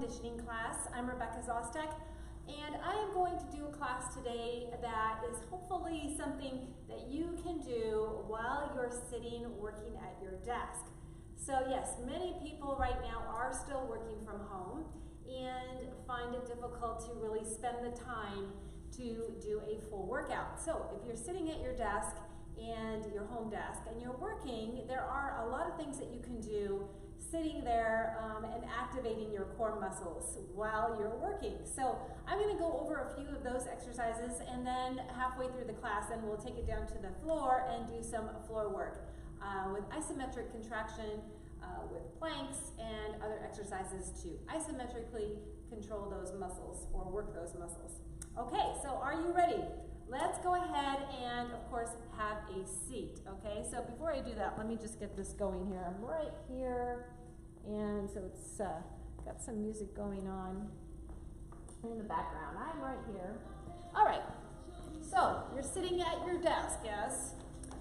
conditioning class. I'm Rebecca Zostek, and I am going to do a class today that is hopefully something that you can do while you're sitting working at your desk. So yes, many people right now are still working from home and find it difficult to really spend the time to do a full workout. So if you're sitting at your desk and your home desk and you're working, there are a lot of things that you can do sitting there and activating your core muscles while you're working. So I'm going to go over a few of those exercises, and then halfway through the class then we'll take it down to the floor and do some floor work with isometric contraction, with planks and other exercises to isometrically control those muscles or work those muscles. Okay, so are you ready? Let's go ahead and, of course, have a seat, okay? So before I do that, let me just get this going here. I'm right here, and so it's got some music going on in the background. I'm right here. All right, so you're sitting at your desk, yes?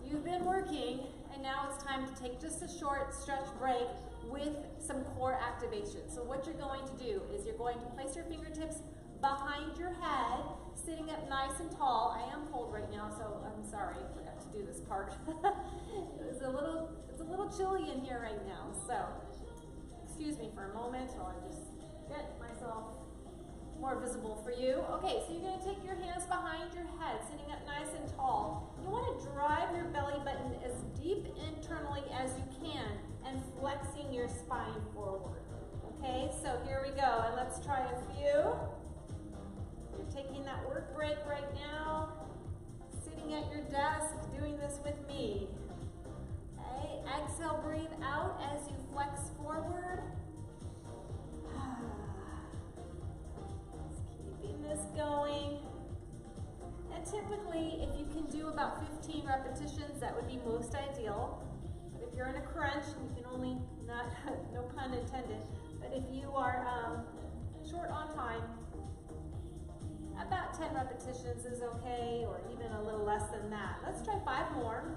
You've been working, and now it's time to take just a short stretch break with some core activation. So what you're going to do is you're going to place your fingertips behind your head, sitting up nice and tall. I am cold right now, so I'm sorry, I forgot to do this part. It's a little chilly in here right now, so excuse me for a moment while I just get myself more visible for you. Okay, so you're going to take your hands behind your head, sitting up nice and tall. You want to drive your belly button as deep internally as you can and flexing your spine forward. Okay, so here we go, and let's try a few. You're taking that work break right now, sitting at your desk, doing this with me. Okay, exhale, breathe out as you flex forward. Just keeping this going. And typically, if you can do about 15 repetitions, that would be most ideal. But if you're in a crunch, you can only, no pun intended, but if you are short on time, about 10 repetitions is okay, or even a little less than that. Let's try 5 more.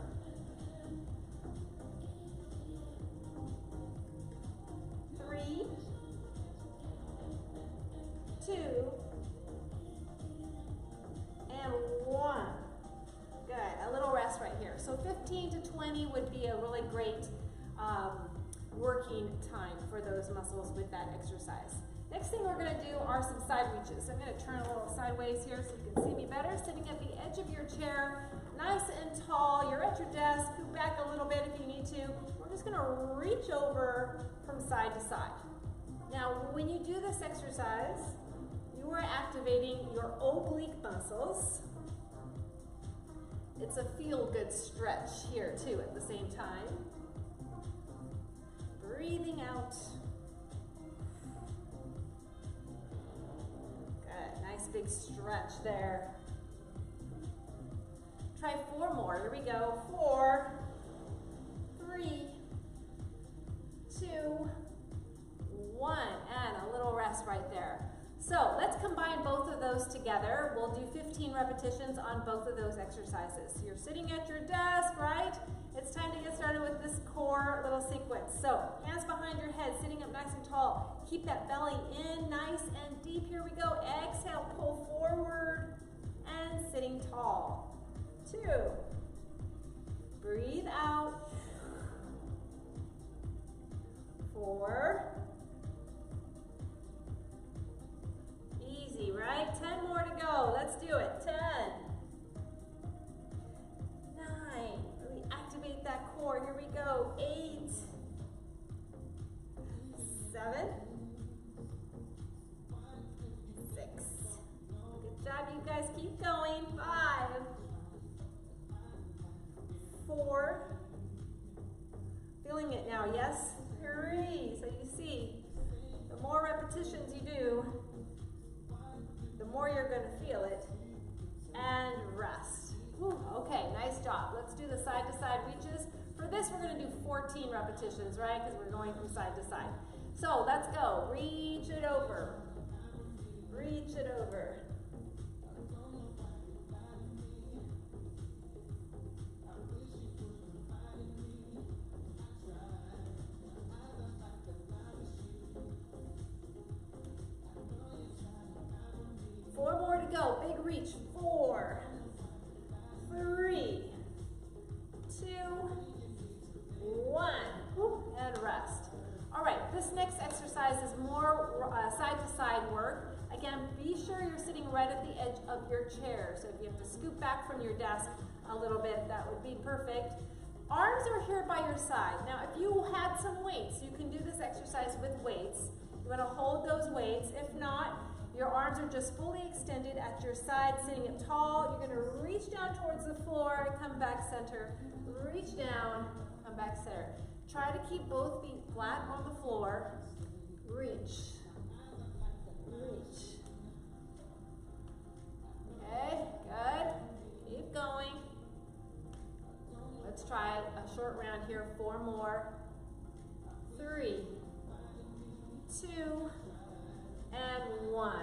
3, 2, and 1. Good, a little rest right here. So 15 to 20 would be a really great working time for those muscles with that exercise. Next thing we're going to do are some side reaches. I'm going to turn a little sideways here so you can see me better. Sitting at the edge of your chair, nice and tall. You're at your desk. Scoot back a little bit if you need to. We're just going to reach over from side to side. Now, when you do this exercise, you are activating your oblique muscles. It's a feel-good stretch here, too, at the same time. Breathing out. Nice big stretch there. Try 4 more. Here we go. 4, 3, 2, 1. And a little rest right there. So let's combine both of those together. We'll do 15 repetitions on both of those exercises. So you're sitting at your desk, right? It's time to get started with this core little sequence. So hands behind your head, sitting up nice and tall. Keep that belly in nice and deep. Here we go. Exhale, pull forward and sitting tall. 2. Breathe out. 4. Easy, right? 10 more to go. Let's do it. 10. 9. Really activate that core. Here we go. 8. 7. 6. Good job, you guys. Keep going. 5. 4. Feeling it now, yes? 3. So you see, the more repetitions you do, the more you're going to feel it. And rest. Whew, okay, nice job. Let's do the side-to-side reaches. For this, we're going to do 14 repetitions, right? Because we're going from side to side. So let's go. Reach it over. Reach it over. reach. 4, 3, 2, 1, and rest. All right, this next exercise is more side-to-side work. Again, be sure you're sitting right at the edge of your chair. So if you have to scoot back from your desk a little bit, that would be perfect. Arms are here by your side. Now, if you had some weights, you can do this exercise with weights. You want to hold those weights. If not, your arms are just fully extended at your side, sitting up tall. You're going to reach down towards the floor, come back center. Reach down, come back center. Try to keep both feet flat on the floor. Reach. Reach. Okay, good. Keep going. Let's try a short round here. 4 more. 3, 2, and 1.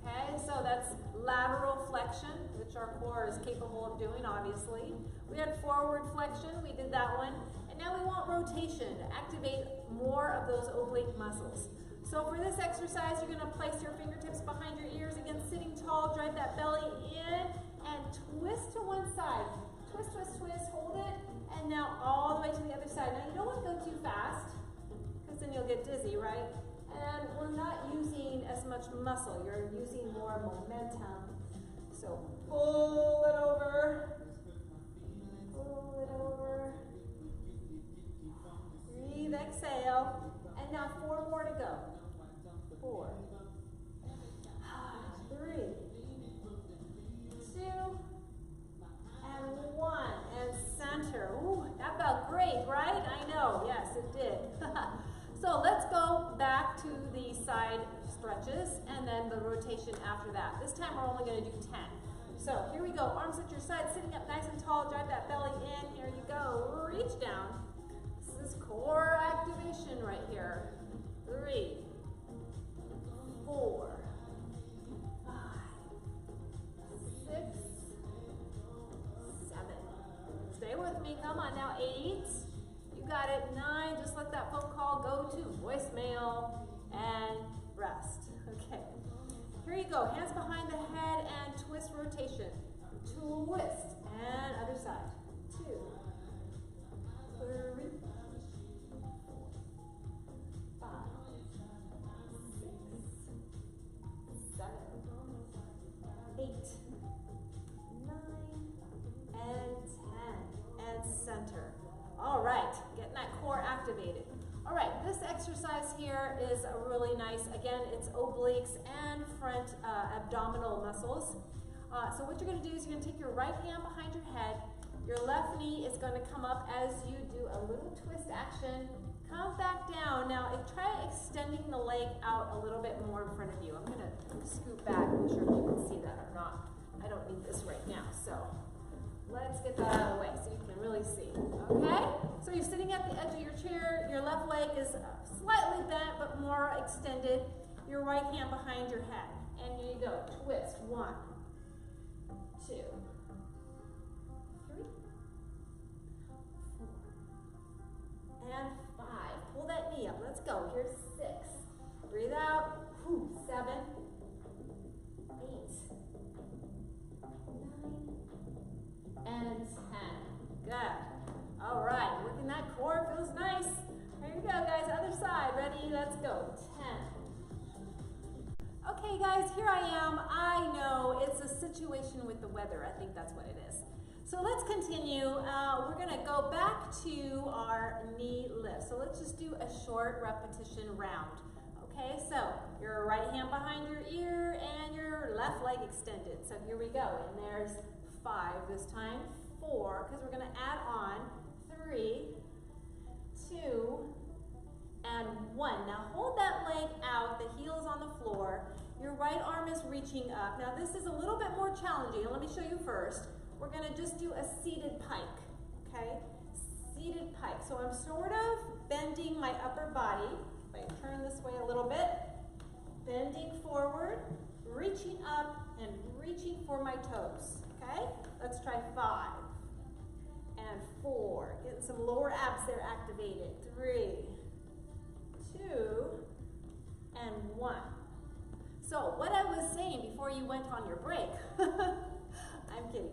Okay, so that's lateral flexion, which our core is capable of doing, obviously. We had forward flexion, we did that one. And now we want rotation to activate more of those oblique muscles. So for this exercise, you're going to place your fingertips behind your ears. Again, sitting tall, drive that belly in, and twist to one side. Twist, twist, twist, hold it, and now all the way to the other side. Now you don't want to go too fast, because then you'll get dizzy, right? And we're not using as much muscle. You're using more momentum. So pull it over. Pull it over. Breathe, exhale. And now 4 more to go. 4, 3, 2, and 1. And center. Ooh, that felt great, right? I know. Yes, it did. So let's go back to the side stretches and then the rotation after that. This time we're only going to do 10. So here we go. Arms at your side, sitting up nice and tall. Drive that belly in. Here you go. Reach down. This is core activation right here. 3, 4, 5, 6, 7. Stay with me. Come on now. 8. You got it. 9, just let that phone call go to voicemail and rest. Okay. Here you go. Hands behind the head and twist rotation. Twist and other side. 2, 3, 4, 5, 6, 7, 8, 9, and 10. And center. All right, getting that core activated. All right, this exercise here is a really nice, again, it's obliques and front abdominal muscles. So what you're going to do is you're going to take your right hand behind your head. Your left knee is going to come up as you do a little twist action. Come back down. Now, try extending the leg out a little bit more in front of you. I'm going to scoot back. I'm not sure if you can see that or not. I don't need this right now, so let's get that out of the way so you can really see. Okay? So you're sitting at the edge of your chair. Your left leg is slightly bent but more extended. Your right hand behind your head. And here you go. Twist. 1, 2, 3, 4, and 5. Pull that knee up. Let's go. Here's 6. Breathe out. 7, 8, 9, and 10. Good. All right. Working that core feels nice. Here you go, guys. Other side. Ready? Let's go. 10. Okay, guys, here I am. I know it's a situation with the weather. I think that's what it is. So let's continue. We're going to go back to our knee lift. So let's just do a short repetition round. Okay, so your right hand behind your ear and your left leg extended. So here we go. And there's 5 this time. 4, because we're going to add on 3, 2, and 1. Now hold that leg out, the heel's on the floor. Your right arm is reaching up. Now this is a little bit more challenging. Let me show you first. We're going to just do a seated pike, okay? Seated pike. So I'm sort of bending my upper body. If I turn this way a little bit, bending forward, reaching up, and reaching for my toes, okay? Let's try 5 and 4. Getting some lower abs there activated. 3, 2, and 1. So what I was saying before you went on your break, I'm kidding,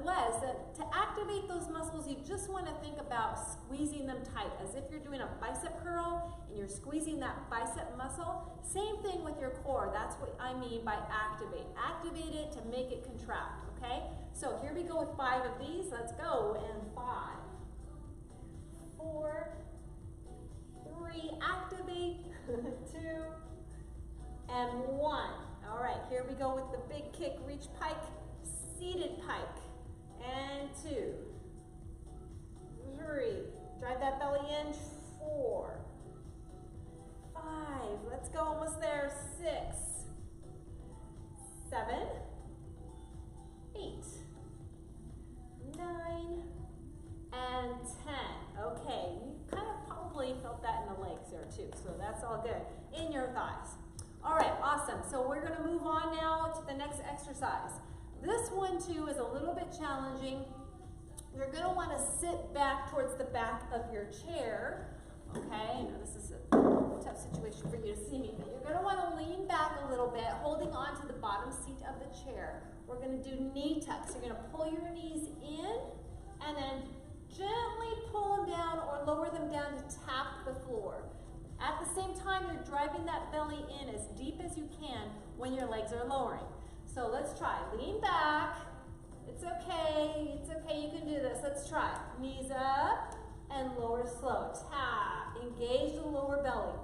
was that to activate those muscles, you just want to think about squeezing them tight, as if you're doing a bicep curl and you're squeezing that bicep muscle. Same thing with your core. That's what I mean by activate. Activate it to make it contract, okay? So here we go with 5 of these. Let's go. And 5, 4, 3, activate, 2, and 1. All right, here we go with the big kick, reach pike, seated pike, and 2, 3, drive that belly in, 4, 5, let's go, almost there, 6, 7, 8, 9, and 10. Okay, you kind of probably felt that in the legs there too, so that's all good. In your thighs. All right, awesome. So we're gonna move on now to the next exercise. This one too is a little bit challenging. You're gonna wanna sit back towards the back of your chair. Okay, I know this is a tough situation for you to see me, but you're gonna wanna lean back a little bit, holding on to the bottom seat of the chair. We're gonna do knee tucks. You're gonna pull your knees in and then gently pull them down or lower them down to tap the floor. At the same time, you're driving that belly in as deep as you can when your legs are lowering. So let's try. Lean back. It's okay. It's okay. You can do this. Let's try. Knees up and lower slow. Tap. Engage the lower belly.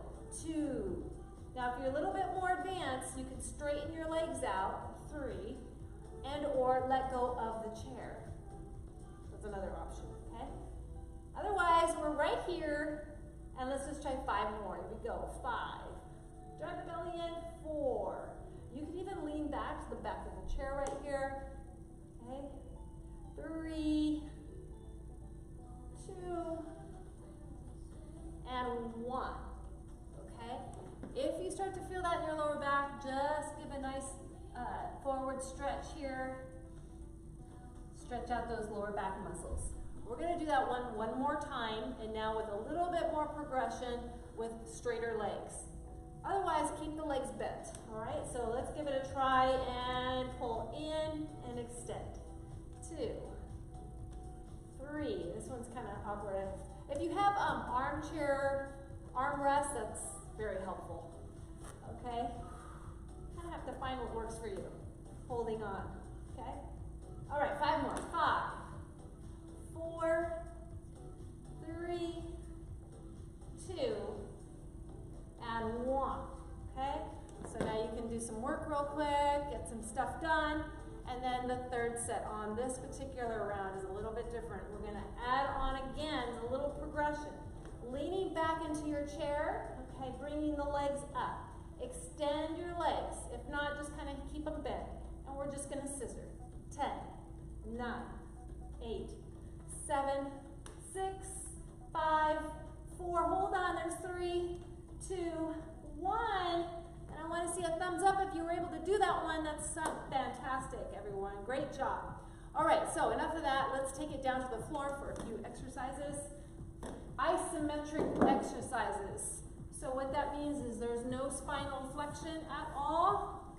2. Now, if you're a little bit more advanced, you can straighten your legs out. 3. And or let go of the chair. That's another option. Okay? Otherwise, we're right here. And let's just try 5 more. Here we go. 5. Drive the belly in. 4. You can even lean back to the back of the chair right here. Okay. 3, 2, and 1. Okay. If you start to feel that in your lower back, just give a nice forward stretch here. Stretch out those lower back muscles. We're going to do that one more time, and now with a little bit more progression with straighter legs. Otherwise, keep the legs bent. All right, so let's give it a try and pull in and extend. 2, 3. This one's kind of awkward. If you have armchair armrests, that's very helpful. Okay, kind of have to find what works for you. Holding on. Okay. All right, 5 more. 5, 4, 3, 2, and 1. Okay? So now you can do some work real quick, get some stuff done, and then the third set on this particular round is a little bit different. We're going to add on again a little progression. Leaning back into your chair, okay, bringing the legs up. Extend your legs. If not, just kind of keep them bent. And we're just going to scissor. 10, 9, 8, 7, 6, 5, 4, hold on, there's 3, 2, 1, and I want to see a thumbs up if you were able to do that one. That's fantastic, everyone. Great job. All right, so enough of that. Let's take it down to the floor for a few exercises. Isometric exercises. So what that means is there's no spinal flexion at all.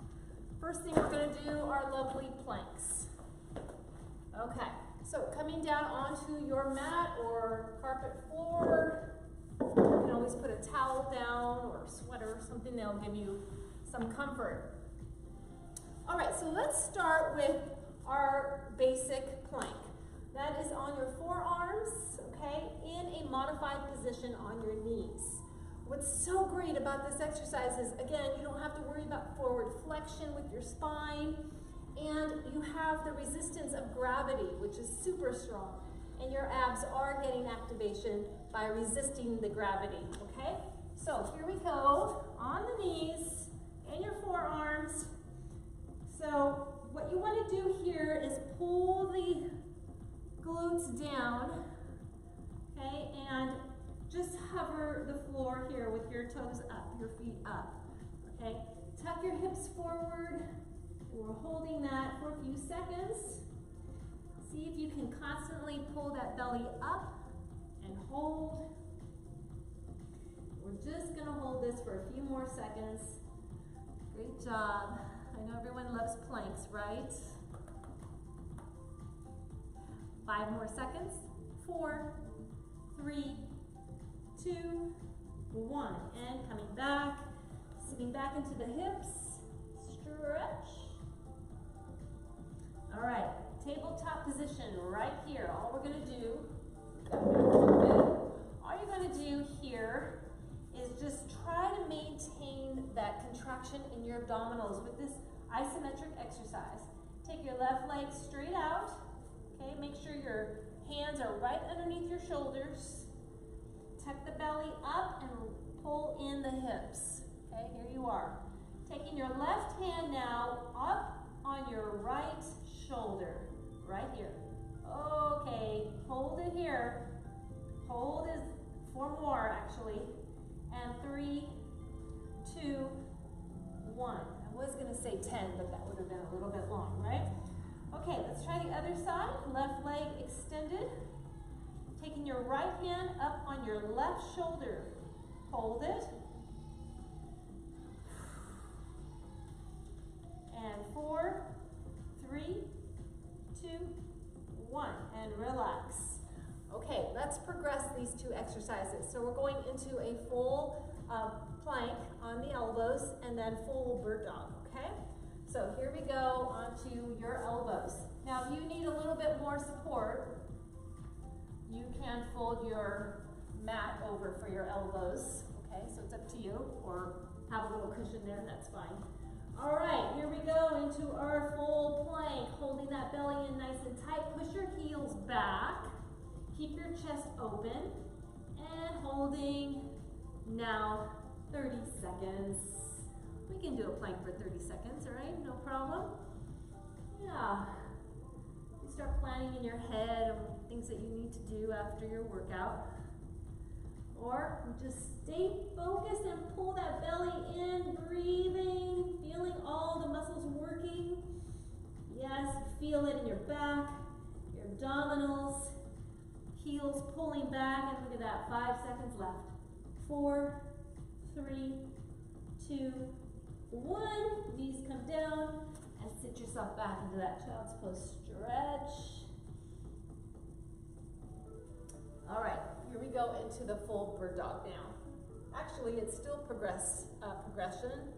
First thing we're going to do are lovely planks. Okay, so coming down onto your mat or carpet floor, you can always put a towel down or a sweater or something that'll give you some comfort. All right, so let's start with our basic plank. That is on your forearms, okay, in a modified position on your knees. What's so great about this exercise is, again, you don't have to worry about forward flexion with your spine, and you have the resistance of gravity, which is super strong, and your abs are getting activation by resisting the gravity, okay? So here we go, on the knees, and your forearms. So what you want to do here is pull the glutes down, okay, and just hover the floor here with your toes up, your feet up, okay? Tuck your hips forward. We're holding that for a few seconds. See if you can constantly pull that belly up and hold. We're just gonna hold this for a few more seconds. Great job. I know everyone loves planks, right? 5 more seconds. 4, 3, 2, 1. And coming back, sitting back into the hips. Stretch. All right, tabletop position right here. All we're gonna do, all you're gonna do here is just try to maintain that contraction in your abdominals with this isometric exercise. Take your left leg straight out, okay? Make sure your hands are right underneath your shoulders. Tuck the belly up and pull in the hips, okay? Here you are. Taking your left hand now up on your right shoulder, right here. Okay, hold it here. Hold is 4 more actually. And 3, 2, 1. I was gonna say 10, but that would have been a little bit long, right? Okay, let's try the other side. Left leg extended. Taking your right hand up on your left shoulder. Hold it. And 4, 3, 2, 1. And relax. Okay, let's progress these 2 exercises. So we're going into a full plank on the elbows and then full bird dog, okay? So here we go onto your elbows. Now if you need a little bit more support, you can fold your mat over for your elbows, okay? So it's up to you, or have a little cushion there, that's fine. All right, here we go into our full plank, holding that belly in nice and tight. Push your heels back. Keep your chest open and holding now 30 seconds. We can do a plank for 30 seconds, all right? No problem. Yeah. You start planning in your head of things that you need to do after your workout. Or just stay focused and pull that belly in, breathing, feeling all the muscles working. Yes, feel it in your back, your abdominals. Heels pulling back, and look at that, 5 seconds left. 4, 3, 2, 1. Knees come down, and sit yourself back into that child's pose. Stretch. All right, here we go into the full bird dog now. Actually, it's still progression,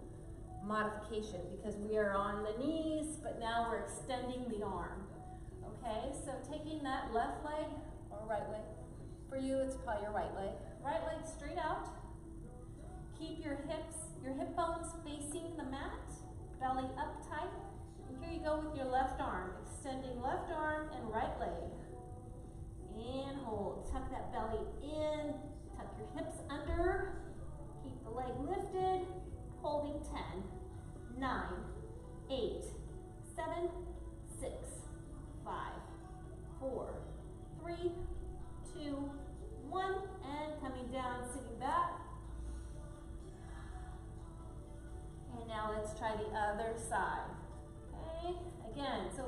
modification, because we are on the knees, but now we're extending the arm. Okay, so taking that left leg, or right leg. For you, it's probably your right leg. Right leg straight out. Keep your hips, your hip bones facing the mat, belly up tight. And here you go with your left arm, extending left arm and right leg. And hold, tuck that belly in, tuck your hips under, keep the leg lifted, holding 10, 9, 8, 7, 6, 5, 4, 3, 2, 1, and coming down, sitting back. And now let's try the other side. Okay, again, so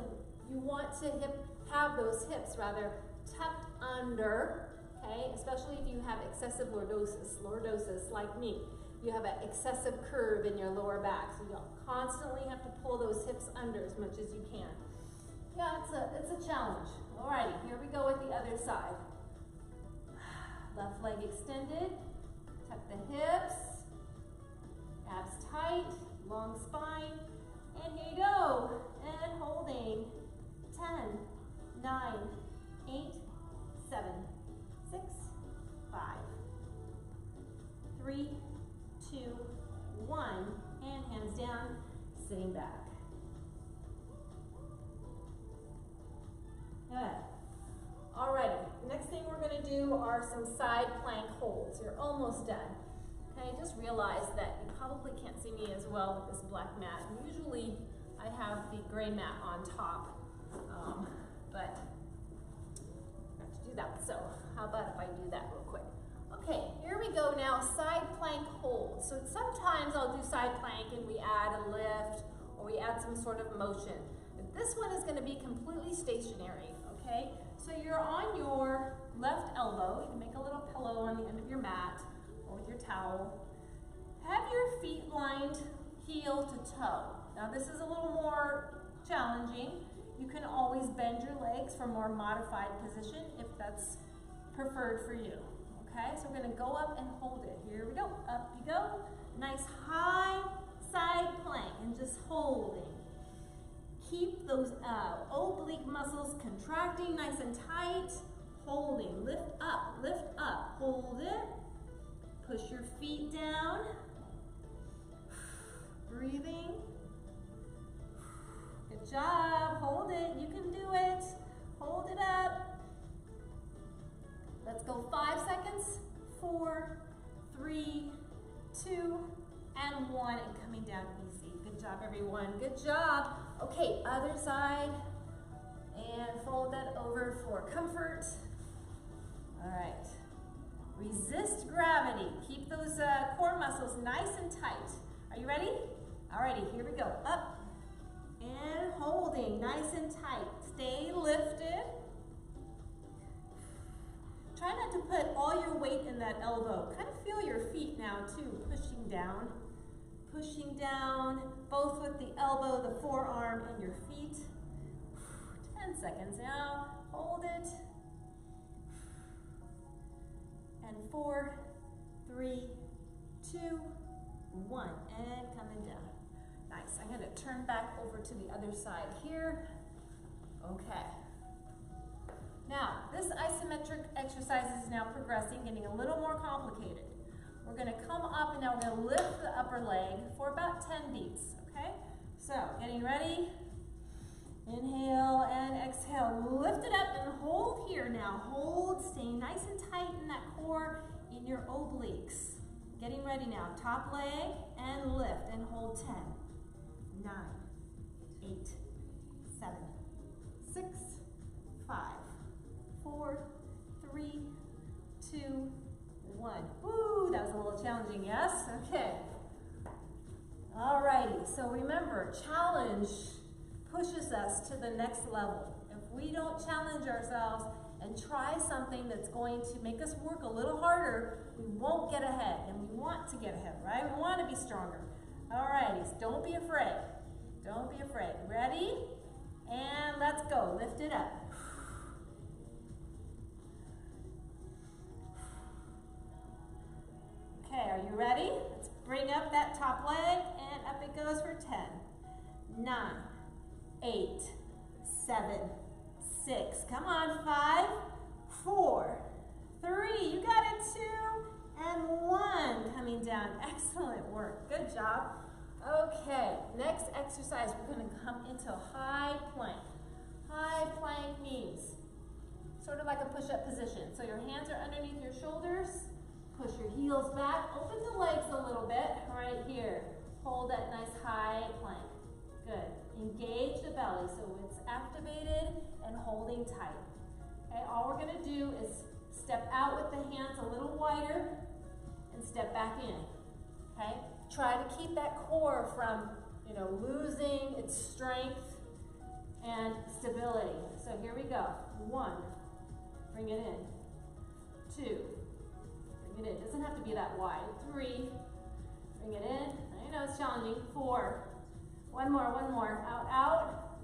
you want to have those hips rather tucked under, okay, especially if you have excessive lordosis like me. You have an excessive curve in your lower back, so you'll constantly have to pull those hips under as much as you can. Yeah, it's a challenge. Alrighty, here we go with the other side. Left leg extended, tuck the hips, abs tight, long spine, and here you go. And holding 10, 9, 8, 7, 6, 5, 3, 2, 1, and hands down, sitting back. Good. Alrighty, next thing we're going to do are some side plank holds. You're almost done. Okay, just realize that you probably can't see me as well with this black mat. Usually I have the gray mat on top, but I have to do that. So how about if I do that real quick? Okay, here we go now, side plank hold. So sometimes I'll do side plank and we add a lift or we add some sort of motion. But this one is going to be completely stationary, okay? So you're on your left elbow. You can make a little pillow on the end of your mat or with your towel. Have your feet lined heel to toe. Now this is a little more challenging. You can always bend your legs for more modified position if that's preferred for you. Okay, so we're gonna go up and hold it. Here we go, up you go. Nice high side plank and just holding. Keep those oblique muscles contracting nice and tight. Holding, lift up, hold it. Push your feet down. Breathing. Good job, hold it, you can do it. Hold it up. Let's go 5 seconds. 4, 3, 2, and 1, and coming down easy. Good job, everyone, good job. Okay, other side, and fold that over for comfort. All right, resist gravity. Keep those core muscles nice and tight. Are you ready? Alrighty, here we go. Up and holding, nice and tight. Stay lifted. Try not to put all your weight in that elbow. Kind of feel your feet now too, pushing down. Pushing down, both with the elbow, the forearm, and your feet. 10 seconds now, hold it. And 4, 3, 2, 1, and coming down. Nice, I'm gonna turn back over to the other side here. Okay. Now, this isometric exercise is now progressing, getting a little more complicated. We're gonna come up and now we're gonna lift the upper leg for about 10 beats, okay? So, getting ready. Inhale and exhale. Lift it up and hold here now. Hold, staying nice and tight in that core in your obliques. Getting ready now. Top leg and lift and hold 10, 9, 8, 7, 6, 5, 4, 3, 2, 1. Woo, that was a little challenging, yes? Okay. Alrighty, so remember, challenge pushes us to the next level. If we don't challenge ourselves and try something that's going to make us work a little harder, we won't get ahead, and we want to get ahead, right? We want to be stronger. Alrighty, so don't be afraid. Don't be afraid. Ready? And let's go. Lift it up. Okay, are you ready? Let's bring up that top leg, and up it goes for 10, 9, 8, 7, 6. Come on, 5, 4, 3. You got it, 2, and 1. Coming down. Excellent work. Good job. Okay, next exercise, we're going to come into high plank. High plank means sort of like a push-up position. So your hands are underneath your shoulders. Push your heels back. Open the legs a little bit right here. Hold that nice high plank. Good. Engage the belly so it's activated and holding tight. Okay, all we're going to do is step out with the hands a little wider and step back in. Okay? Try to keep that core from, losing its strength and stability. So here we go. 1. Bring it in. 2. Bring it in. Doesn't have to be that wide. 3. Bring it in. I know it's challenging. 4. One more. Out, out,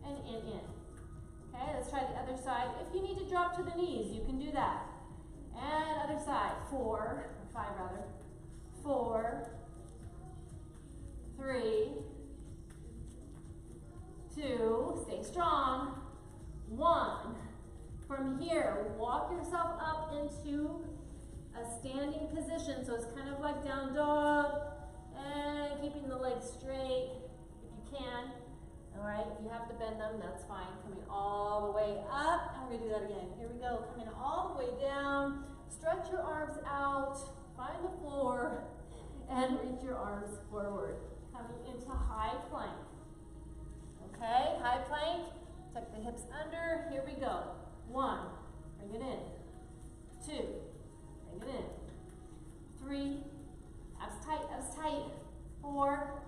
and in. Okay, let's try the other side. If you need to drop to the knees, you can do that. And other side. 4, or 5 rather. 4, 3, 2, stay strong. 1. From here, walk yourself up into a standing position, so it's kind of like down dog, and keeping the legs straight if you can. All right, if you have to bend them, that's fine. Coming all the way up, and we're gonna do that again. Here we go, coming all the way down. Stretch your arms out, find the floor, and reach your arms forward. Coming into high plank. Okay, high plank, tuck the hips under, here we go. 1, bring it in. 2, bring it in. 3, abs tight. 4,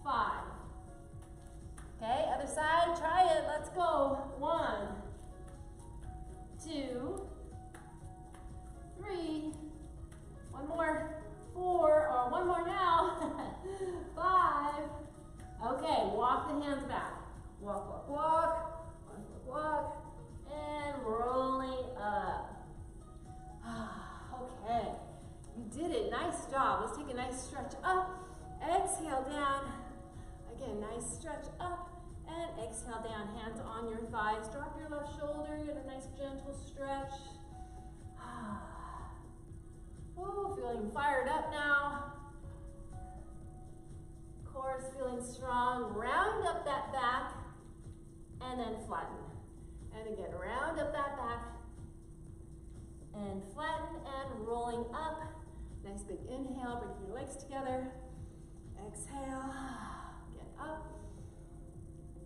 5. Okay, other side, try it, let's go. 1, 2, 3, one more, 4, or one more now. exhale down. Again, nice stretch up and exhale down. Hands on your thighs. Drop your left shoulder. Get a nice gentle stretch. Ooh, feeling fired up now. Core is feeling strong. Round up that back and then flatten. And again, round up that back and flatten and rolling up. Nice big inhale, bring your legs together. Exhale, get up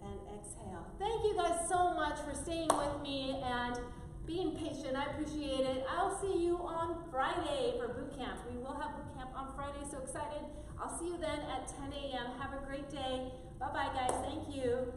and exhale. Thank you guys so much for staying with me and being patient. I appreciate it. I'll see you on Friday for boot camp. We will have boot camp on Friday, so excited. I'll see you then at 10 a.m. Have a great day. Bye-bye, guys. Thank you.